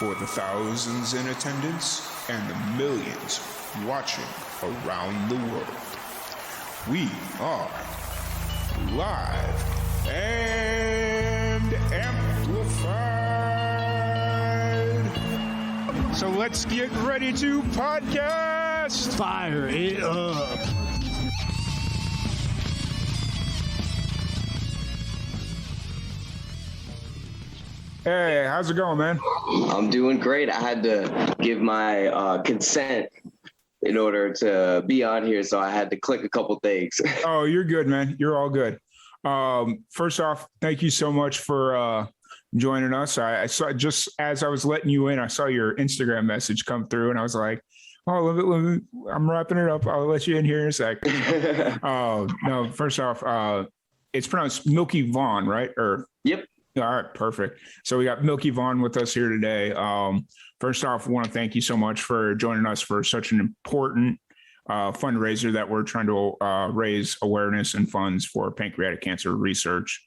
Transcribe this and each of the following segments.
For the thousands in attendance and the millions watching around the world, we are live and amplified. So let's get ready to podcast. Fire it up. Hey, how's it going, man? I'm doing great. I had to give my consent in order to be on here, so I had to click a couple things. Oh, you're good, man. You're all good. First off, thank you so much for joining us. I saw, just as I was letting you in, I saw your Instagram message come through, and I was like, "Oh, let me, I'm wrapping it up. I'll let you in here in a sec." No, first off, it's pronounced Milky Vaughn, right? Or Yep. All right, perfect. So we got Milky Vaughn with us here today. First off, I want to thank you so much for joining us for such an important fundraiser that we're trying to raise awareness and funds for pancreatic cancer research.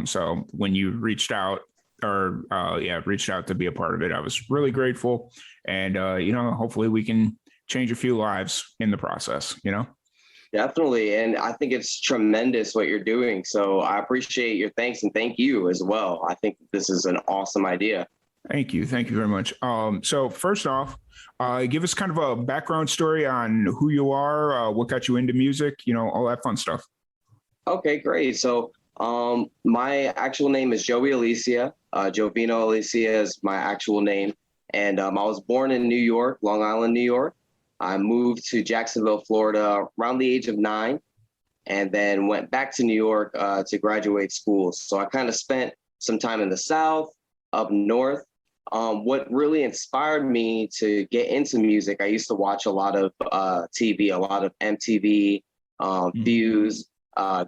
So when you reached out to be a part of it, I was really grateful. And, hopefully we can change a few lives in the process, Definitely. And I think it's tremendous what you're doing. So I appreciate your thanks and thank you as well. I think this is an awesome idea. Thank you. Thank you very much. So first off, give us kind of a background story on who you are, what got you into music, all that fun stuff. Okay, great. So my actual name is Joey Alicia. Jovino Alicia is my actual name. And I was born in New York, Long Island, New York. I moved to Jacksonville, Florida around the age of 9, and then went back to New York to graduate school. So I kind of spent some time in the South, up north. What really inspired me to get into music, I used to watch a lot of TV, a lot of MTV, Views,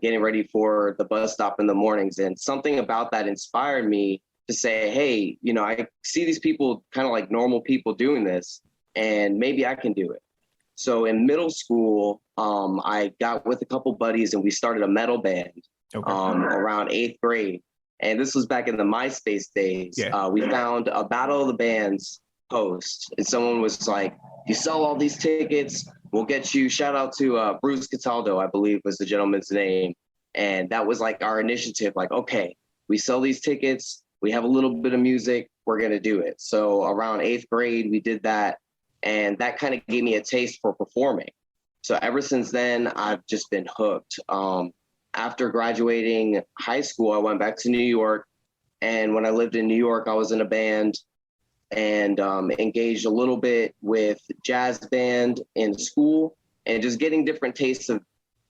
getting ready for the bus stop in the mornings. And something about that inspired me to say, hey, I see these people kind of like normal people doing this, and maybe I can do it. So in middle school, I got with a couple buddies and we started a metal band around 8th grade. And this was back in the MySpace days. Yeah. We found a Battle of the Bands post, and someone was like, you sell all these tickets, we'll get you, shout out to Bruce Cataldo, I believe was the gentleman's name. And that was like our initiative, like, okay, we sell these tickets, we have a little bit of music, we're gonna do it. So around 8th grade, we did that. And that kind of gave me a taste for performing. So ever since then, I've just been hooked. After graduating high school, I went back to New York. And when I lived in New York, I was in a band and engaged a little bit with jazz band in school and just getting different tastes of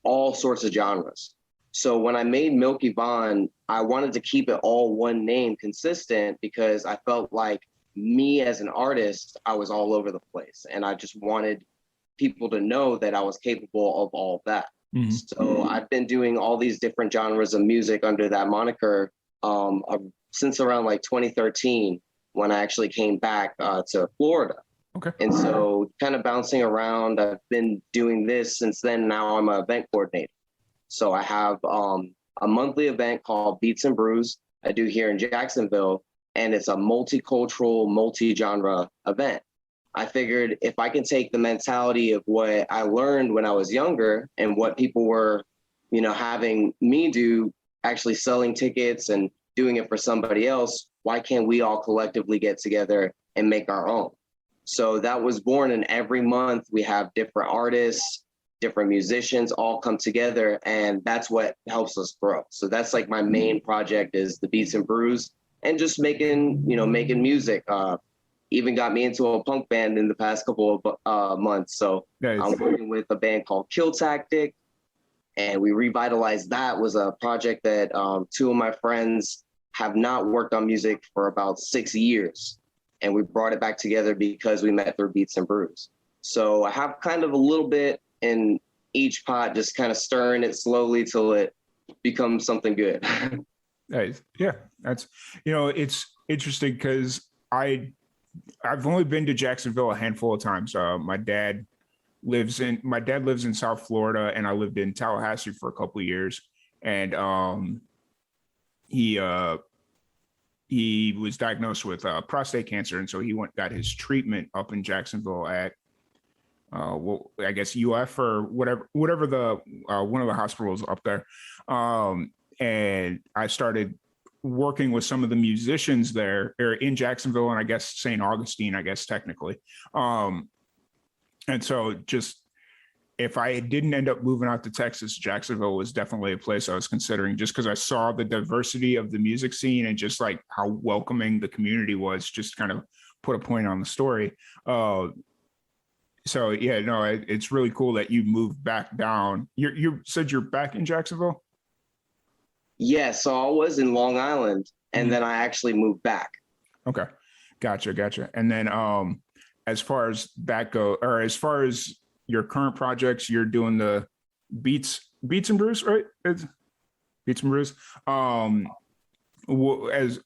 all sorts of genres. So when I made Milky Vaughn, I wanted to keep it all one name consistent because I felt like me as an artist, I was all over the place. And I just wanted people to know that I was capable of all of that. Mm-hmm. So I've been doing all these different genres of music under that moniker since around like 2013, when I actually came back to Florida. Okay. And so kind of bouncing around, I've been doing this since then. Now I'm an event coordinator. So I have a monthly event called Beats and Brews I do here in Jacksonville. And it's a multicultural, multi-genre event. I figured if I can take the mentality of what I learned when I was younger and what people were, having me do, actually selling tickets and doing it for somebody else, why can't we all collectively get together and make our own? So that was born, and every month we have different artists, different musicians all come together, and that's what helps us grow. So that's like my main project is the Beats and Brews. And just making music, even got me into a punk band in the past couple of months. So nice. I'm working with a band called Kill Tactic, and we revitalized that. Was a project that two of my friends have not worked on music for about 6 years. And we brought it back together because we met through Beats and Brews. So I have kind of a little bit in each pot, just kind of stirring it slowly till it becomes something good. Nice. Yeah, that's it's interesting because I've only been to Jacksonville a handful of times. My dad lives in South Florida, and I lived in Tallahassee for a couple of years. And he he was diagnosed with prostate cancer, and so he got his treatment up in Jacksonville at well, I guess UF or whatever the one of the hospitals up there. And I started working with some of the musicians there or in Jacksonville, and I guess St. Augustine, I guess technically. And so just if I didn't end up moving out to Texas, Jacksonville was definitely a place I was considering, just because I saw the diversity of the music scene and just like how welcoming the community was, just kind of put a point on the story. So yeah, no, it's really cool that you moved back down. You said you're back in Jacksonville? Yeah, so I was in Long Island, and then I actually moved back. Okay, gotcha. And then as far as that go, or as far as your current projects, you're doing the beats and brews, right? It's beats and brews. And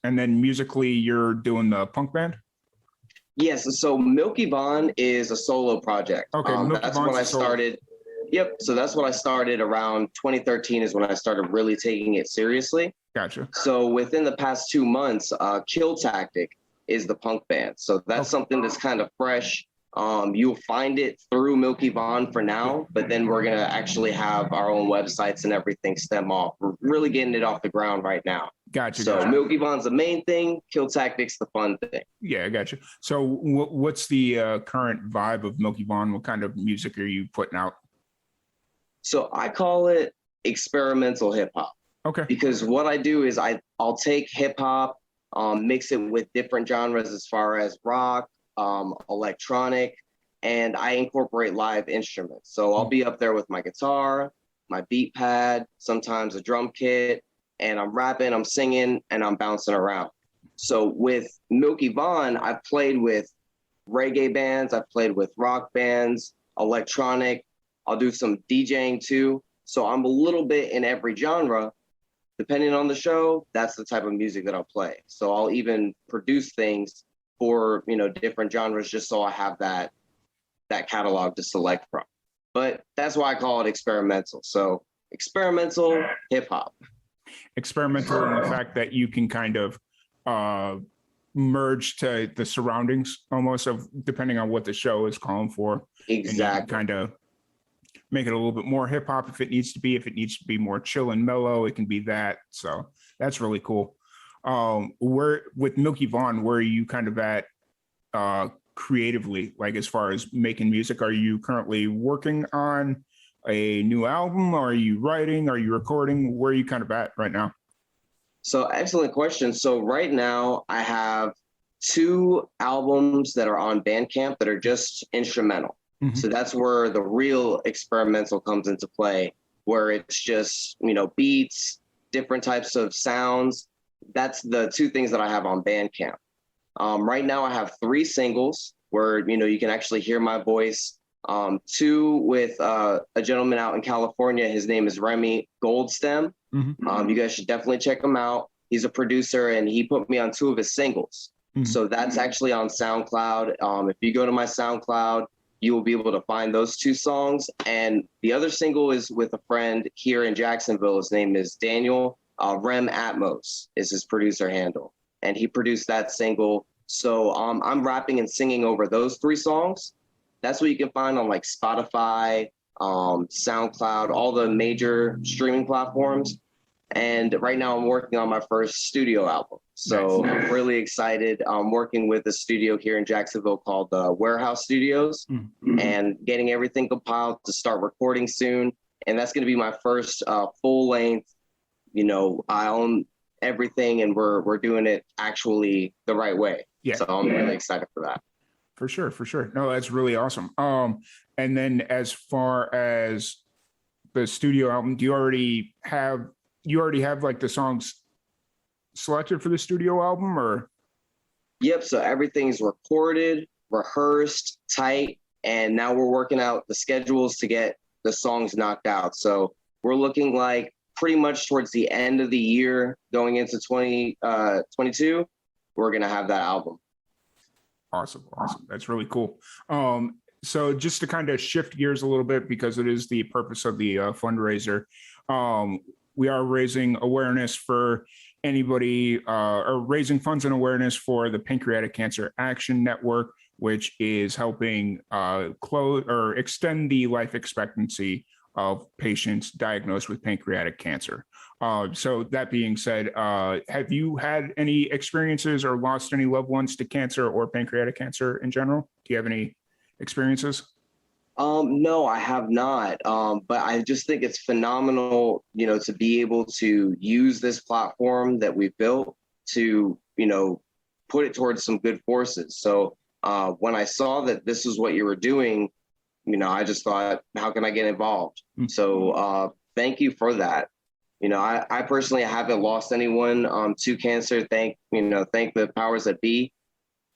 then musically, you're doing the punk band. Yes, so Milky Vaughn is a solo project. Okay, that's when I started. Yep, so that's what I started around 2013 is when I started really taking it seriously. Gotcha. So within the past 2 months, Kill Tactic is the punk band. So that's something that's kind of fresh. You'll find it through Milky Vaughn for now, but then we're going to actually have our own websites and everything stem off. We're really getting it off the ground right now. Gotcha. So Milky Vaughn's the main thing, Kill Tactic's the fun thing. Yeah, I gotcha. So what's the current vibe of Milky Vaughn? What kind of music are you putting out? So I call it experimental hip hop. Okay. Because what I do is I'll take hip hop, mix it with different genres as far as rock, electronic, and I incorporate live instruments. So I'll be up there with my guitar, my beat pad, sometimes a drum kit, and I'm rapping, I'm singing, and I'm bouncing around. So with Milky Vaughn, I've played with reggae bands, I've played with rock bands, electronic, I'll do some DJing too. So I'm a little bit in every genre. Depending on the show, that's the type of music that I'll play. So I'll even produce things for, different genres just so I have that catalog to select from. But that's why I call it experimental. So experimental hip hop. Experimental in the fact that you can kind of merge to the surroundings almost of depending on what the show is calling for. Exactly. Kind of make it a little bit more hip hop if it needs to be. If it needs to be more chill and mellow, it can be that. So that's really cool. Where with Milky Vaughn, where are you kind of at creatively, like as far as making music? Are you currently working on a new album? Are you writing? Are you recording? Where are you kind of at right now? So excellent question. So right now I have 2 albums that are on Bandcamp that are just instrumental. Mm-hmm. So that's where the real experimental comes into play, where it's just, beats, different types of sounds. That's the 2 things that I have on Bandcamp. Right now I have 3 singles where, you can actually hear my voice. 2 with a gentleman out in California. His name is Remy Goldstem. Mm-hmm. You guys should definitely check him out. He's a producer and he put me on 2 of his singles. Mm-hmm. So that's actually on SoundCloud. If you go to my SoundCloud, you will be able to find those 2 songs. And the other single is with a friend here in Jacksonville. His name is Daniel. Rem Atmos is his producer handle. And he produced that single. So I'm rapping and singing over those 3 songs. That's what you can find on like Spotify, SoundCloud, all the major streaming platforms. And right now I'm working on my first studio album. So nice. I'm really excited. I'm working with a studio here in Jacksonville called Warehouse Studios, mm-hmm. and getting everything compiled to start recording soon. And that's going to be my first full length, I own everything and we're doing it actually the right way. Yeah. So I'm really excited for that. For sure. No, that's really awesome. And then as far as the studio album, do you already have like the songs selected for the studio album or? Yep. So everything's recorded, rehearsed, tight, and now we're working out the schedules to get the songs knocked out. So we're looking like pretty much towards the end of the year going into 2022, we're going to have that album. Awesome. That's really cool. So just to kind of shift gears a little bit, because it is the purpose of the fundraiser, we are raising awareness for anybody or raising funds and awareness for the Pancreatic Cancer Action Network, which is helping close or extend the life expectancy of patients diagnosed with pancreatic cancer. So that being said, have you had any experiences or lost any loved ones to cancer or pancreatic cancer in general? Do you have any experiences? No, I have not. But I just think it's phenomenal, to be able to use this platform that we've built to, put it towards some good forces. So when I saw that this is what you were doing, I just thought, how can I get involved? Mm-hmm. So thank you for that. I personally haven't lost anyone to cancer. Thank the powers that be.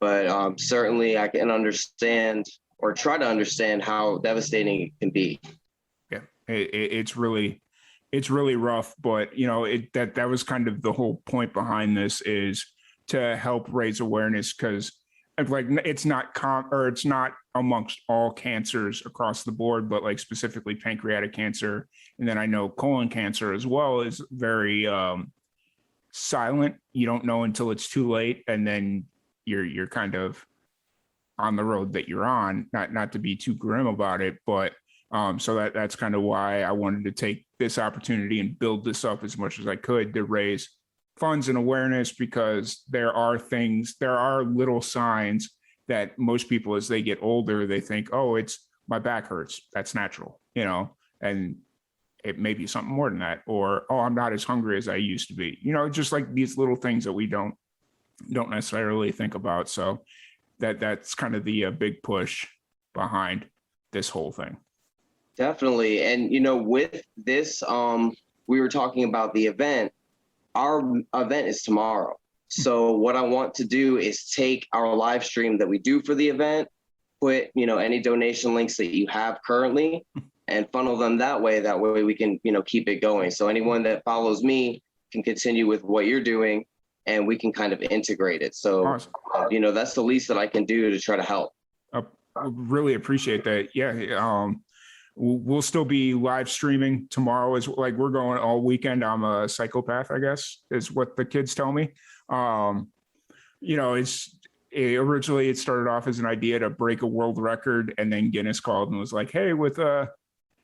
But certainly I can understand or try to understand how devastating it can be. Yeah, it's really rough, but that was kind of the whole point behind this, is to help raise awareness, because like it's not amongst all cancers across the board, but like specifically pancreatic cancer, and then I know colon cancer as well is very silent. You don't know until it's too late, and then you're kind of on the road that you're on. Not to be too grim about it, but so that's kind of why I wanted to take this opportunity and build this up as much as I could to raise funds and awareness, because there are little signs that most people, as they get older, they think, oh, it's my back hurts. That's natural, and it may be something more than that, or, oh, I'm not as hungry as I used to be, just like these little things that we don't necessarily think about. So that's kind of the big push behind this whole thing. Definitely. And, with this, we were talking about the event. Our event is tomorrow. So what I want to do is take our live stream that we do for the event, put, any donation links that you have currently, and funnel them that way. That way we can, keep it going. So anyone that follows me can continue with what you're doing, and we can kind of integrate it. So, awesome. That's the least that I can do to try to help. I really appreciate that. Yeah. We'll still be live streaming tomorrow. Is like, we're going all weekend. I'm a psychopath, I guess, is what the kids tell me. Originally it started off as an idea to break a world record, and then Guinness called and was like, hey,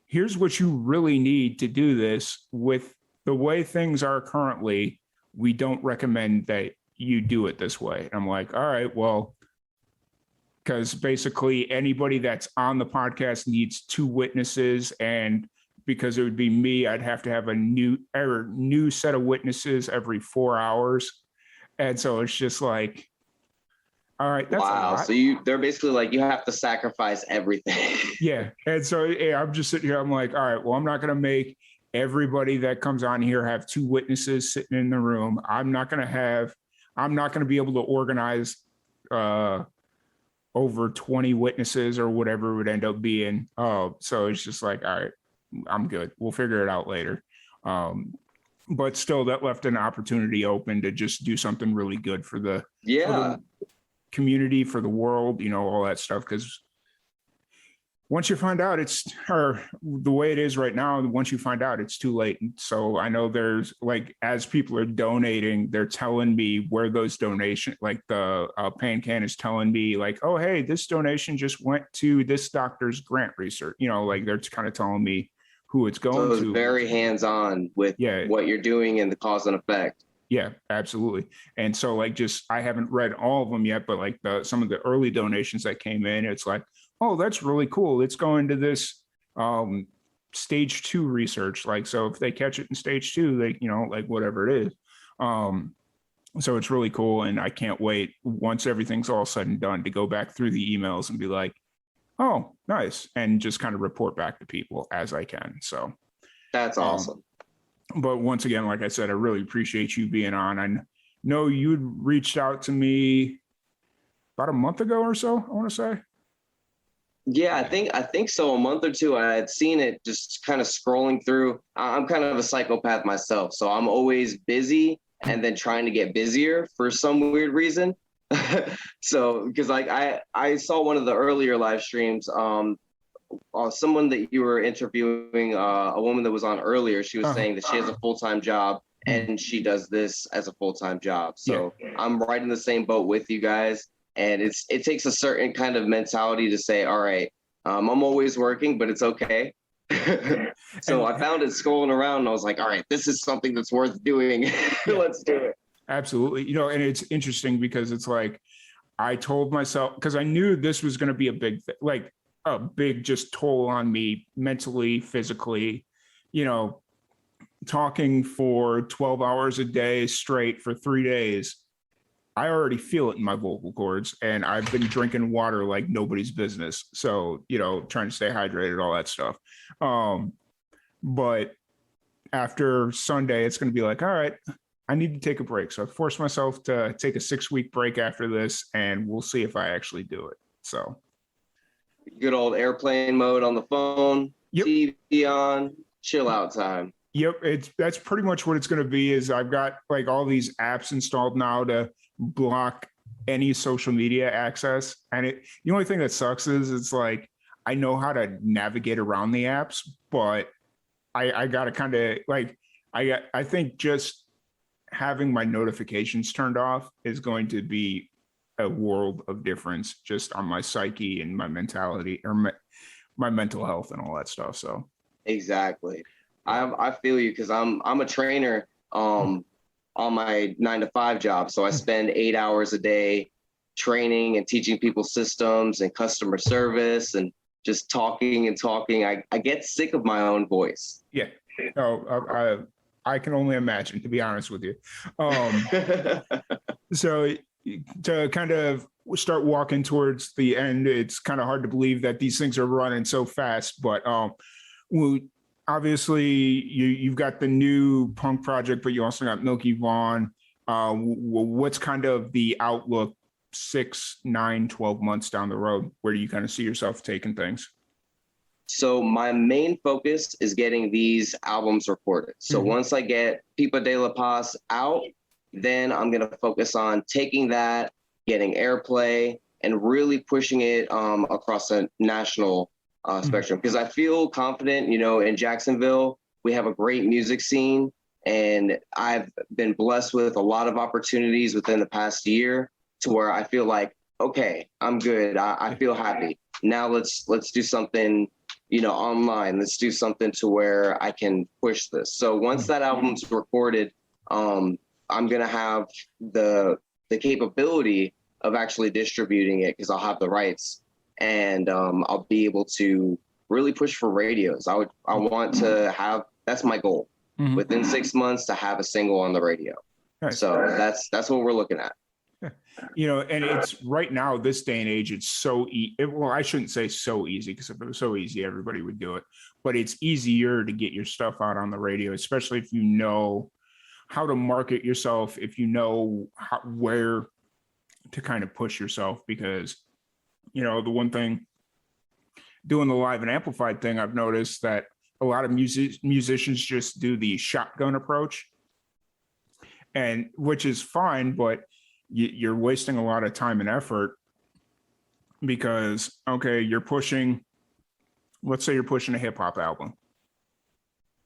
here's what you really need to do this. With the way things are currently, we don't recommend that you do it this way. And I'm like, all right, well, because basically anybody that's on the podcast needs 2 witnesses, and because it would be me, I'd have to have a new set of witnesses every 4 hours. And so it's just like, all right, that's wow. So they're basically like, you have to sacrifice everything. Yeah. And so I'm just sitting here, I'm like, all right, well, I'm not going to make everybody that comes on here have 2 witnesses sitting in the room. I'm not going to be able to organize over 20 witnesses or whatever it would end up being. So it's just like, all right, I'm good. We'll figure it out later. But still, that left an opportunity open to just do something really good for the community, for the world, all that stuff. Because once you find out the way it is right now, once you find out, it's too late. And so I know there's like, as people are donating, they're telling me where those donations, like the PanCAN is telling me like, oh, hey, this donation just went to this doctor's grant research, like they're kind of telling me who it's going to. Very hands-on with what you're doing and the cause and effect. Yeah, absolutely. And so like, I haven't read all of them yet, but like some of the early donations that came in, it's like, oh, that's really cool. It's going to this stage 2 research. Like, so if they catch it in stage 2, they, like whatever it is. So it's really cool. And I can't wait, once everything's all said and done, to go back through the emails and be like, oh, nice. And just kind of report back to people as I can. So that's awesome. But once again, like I said, I really appreciate you being on. I know you'd reached out to me about a month ago or so, I want to say. Yeah, I think so. A month or two. I had seen it just kind of scrolling through. I'm kind of a psychopath myself, so I'm always busy and then trying to get busier for some weird reason. So, because like I saw one of the earlier live streams, someone that you were interviewing, a woman that was on earlier, she was saying that she has a full-time job and she does this as a full-time job. So I'm right in the same boat with you guys. And it takes a certain kind of mentality to say, all right, I'm always working, but it's okay. So I found it scrolling around and I was like, all right, this is something that's worth doing. Let's do it. Absolutely. You know, and it's interesting because it's like, I told myself, because I knew this was going to be a big, like a big just toll on me mentally, physically, you know, talking for 12 hours a day straight for 3 days. I already feel it in my vocal cords, and I've been drinking water like nobody's business. So, you know, trying to stay hydrated, all that stuff. But after Sunday, it's going to be like, all right, I need to take a break. So I forced myself to take a 6-week break after this, and we'll see if I actually do it. So good old airplane mode on the phone, TV on, chill out time. Yep, that's pretty much what it's going to be. Is I've got like all these apps installed now to block any social media access, and the only thing that sucks is it's like I know how to navigate around the apps, but I got to kind of like I think just having my notifications turned off is going to be a world of difference just on my psyche and my mentality or my mental health and all that stuff. So exactly. I feel you because I'm a trainer on my 9-to-5 job. So I spend 8 hours a day training and teaching people systems and customer service and just talking and talking. I get sick of my own voice. Yeah. Oh, I can only imagine, to be honest with you. So to kind of start walking towards the end, it's kind of hard to believe that these things are running so fast, but obviously you've got the new punk project, but you also got Milky Vaughn. What's kind of the outlook 6, 9, 12 months down the road? Where do you kind of see yourself taking things? So my main focus is getting these albums recorded. So once I get Pipa de la Paz out, then I'm going to focus on taking that, getting airplay, and really pushing it across a national spectrum, because I feel confident, you know, in Jacksonville, we have a great music scene, and I've been blessed with a lot of opportunities within the past year to where I feel like, okay, I'm good. I feel happy. Now let's do something, you know, online. Let's do something to where I can push this. So once that album's recorded, I'm going to have the capability of actually distributing it because I'll have the rights. And I'll be able to really push for radios. I want to have, that's my goal, within 6 months to have a single on the radio. Nice. So that's what we're looking at. You know, and it's right now, this day and age, it's so well, I shouldn't say so easy, because if it was so easy, everybody would do it. But it's easier to get your stuff out on the radio, especially if you know how to market yourself, if you know where to kind of push yourself, because you know, the one thing doing the live and amplified thing, I've noticed that a lot of musicians just do the shotgun approach, and which is fine, but you're wasting a lot of time and effort because, okay, let's say you're pushing a hip hop album.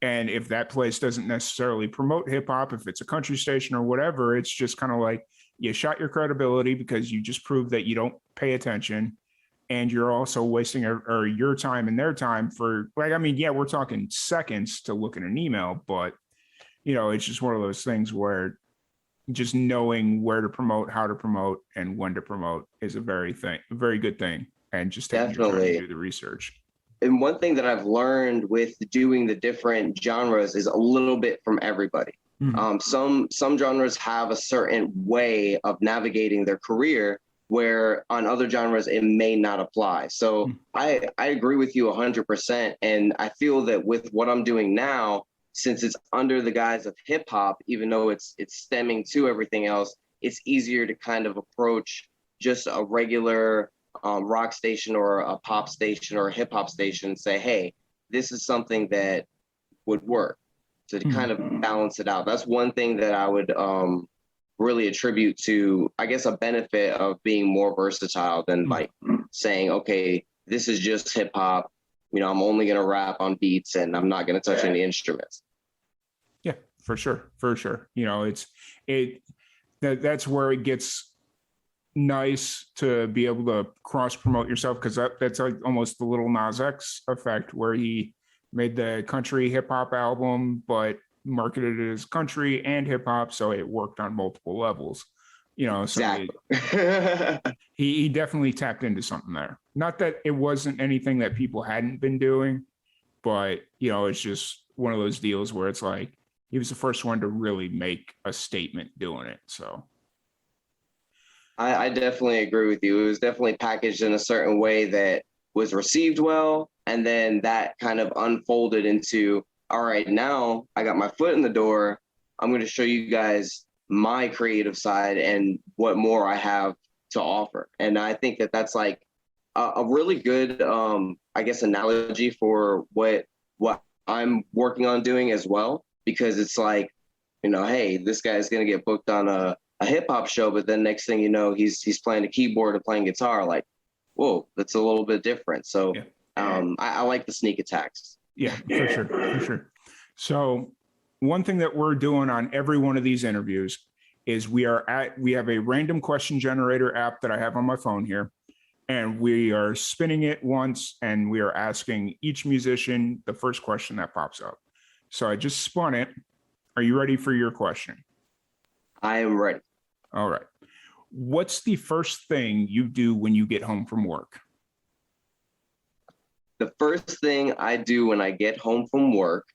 And if that place doesn't necessarily promote hip hop, if it's a country station or whatever, it's just kind of like you shot your credibility because you just proved that you don't pay attention. And you're also wasting your time and their time for, like, I mean, yeah, we're talking seconds to look at an email, but, you know, it's just one of those things where just knowing where to promote, how to promote, and when to promote is a very good thing. And just taking your time to do the research. And one thing that I've learned with doing the different genres is a little bit from everybody. Some genres have a certain way of navigating their career, where on other genres it may not apply. So I agree with you 100%. And I feel that with what I'm doing now, since it's under the guise of hip hop, even though it's stemming to everything else, it's easier to kind of approach just a regular rock station or a pop station or a hip hop station and say, hey, this is something that would work, to kind of balance it out. That's one thing that I would really attribute to, I guess, a benefit of being more versatile than like saying, okay, this is just hip hop. You know, I'm only going to rap on beats and I'm not going to touch any instruments. Yeah, for sure. For sure. You know, that's where it gets nice to be able to cross promote yourself, because that's like almost the Little Nas X effect, where he made the country hip hop album, but marketed it as country and hip hop. So it worked on multiple levels, you know, so Exactly. he definitely tapped into something there. Not that it wasn't anything that people hadn't been doing, but, you know, it's just one of those deals where it's like, he was the first one to really make a statement doing it. So I definitely agree with you. It was definitely packaged in a certain way that was received well. And then that kind of unfolded into, all right, now I got my foot in the door. I'm going to show you guys my creative side and what more I have to offer. And I think that that's like a really good, I guess, analogy for what I'm working on doing as well, because it's like, you know, hey, this guy's going to get booked on a hip hop show, but then next thing you know, he's playing a keyboard and playing guitar. Like, whoa, that's a little bit different. So yeah. I like the sneak attacks. Yeah, for sure. For sure. So one thing that we're doing on every one of these interviews is we have a random question generator app that I have on my phone here, and we are spinning it once, and we are asking each musician the first question that pops up. So I just spun it. Are you ready for your question? I am ready. All right. What's the first thing you do when you get home from work? The first thing I do when I get home from work,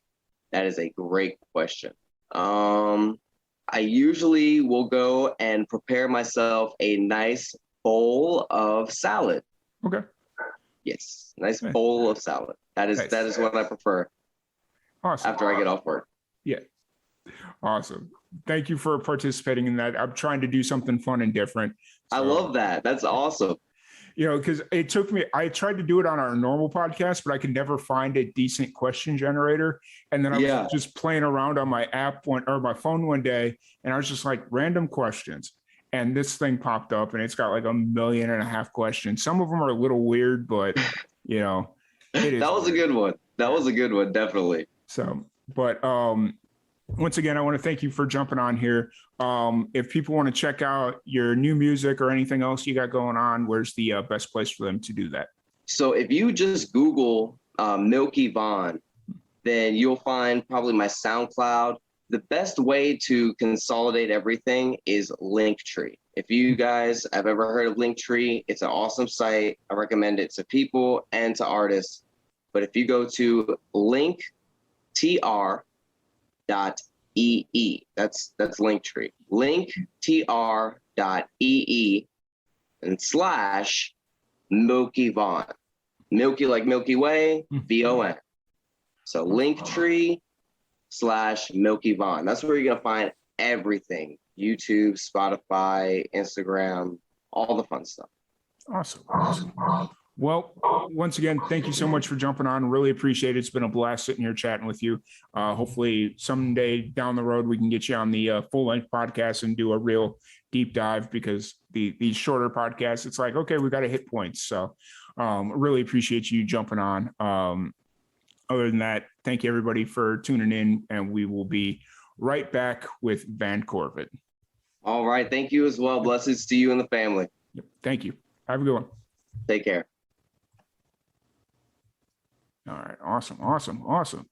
that is a great question. I usually will go and prepare myself a nice bowl of salad. Okay. Yes, nice bowl of salad. That is what I prefer. Awesome. After I get off work. Yeah. Awesome. Thank you for participating in that. I'm trying to do something fun and different. I love that. That's awesome. You know, because it took me, I tried to do it on our normal podcast, but I could never find a decent question generator. And then I was just playing around on my app or my phone one day, and I was just like, random questions. And this thing popped up, and it's got like 1.5 million questions. Some of them are a little weird, but, you know, it is. That was a good one. That was a good one, definitely. So, but once again, I want to thank you for jumping on here. If people want to check out your new music or anything else you got going on, where's the best place for them to do that? So if you just Google Milky Vaughn, then you'll find probably my SoundCloud. The best way to consolidate everything is Linktree. If you guys have ever heard of Linktree, it's an awesome site. I recommend it to people and to artists. But if you go to linktr.ee, that's Linktree. linktr.ee and / Milky Vaughn. Milky like Milky Way, VON. So Linktree / Milky Vaughn. That's where you're going to find everything. YouTube, Spotify, Instagram, all the fun stuff. Awesome. Well, once again, thank you so much for jumping on. Really appreciate it. It's been a blast sitting here chatting with you. Hopefully someday down the road, we can get you on the full-length podcast and do a real deep dive, because these shorter podcasts, it's like, okay, we got to hit points. So really appreciate you jumping on. Other than that, thank you everybody for tuning in, and we will be right back with Van Corvid. All right. Thank you as well. Blessings to you and the family. Yep. Thank you. Have a good one. Take care. All right. Awesome.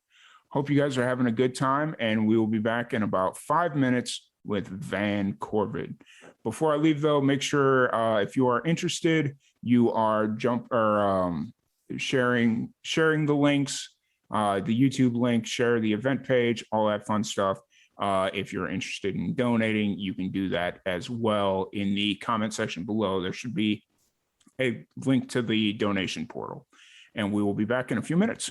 Hope you guys are having a good time, and we will be back in about 5 minutes with Van Corvid. Before I leave, though, make sure if you are interested, you are sharing the links, the YouTube link, share the event page, all that fun stuff. If you're interested in donating, you can do that as well. In the comment section below, there should be a link to the donation portal, and we will be back in a few minutes.